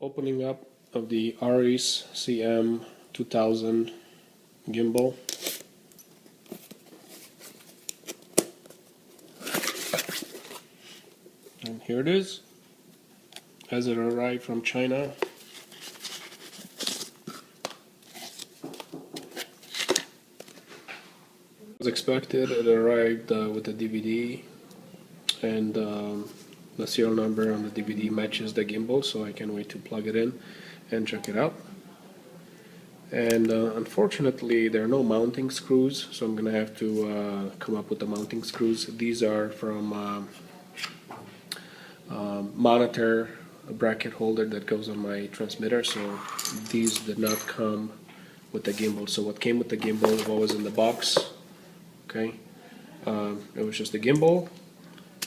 Opening up of the Arris CM2000 Gimbal. And here it is, as it arrived from China. As expected, it arrived with a DVD, and the serial number on the DVD matches the gimbal, so I can't wait to plug it in and check it out. And unfortunately there are no mounting screws, so I'm gonna have to come up with the mounting screws. These are from monitor bracket holder that goes on my transmitter, so these did not come with the gimbal. So what came with the gimbal, what was in the box, okay, it was just the gimbal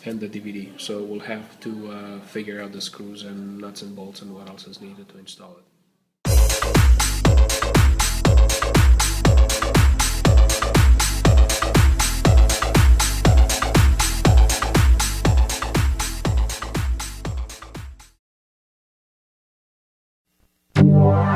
and the DVD. So we'll have to figure out the screws and nuts and bolts and what else is needed to install it. Yeah.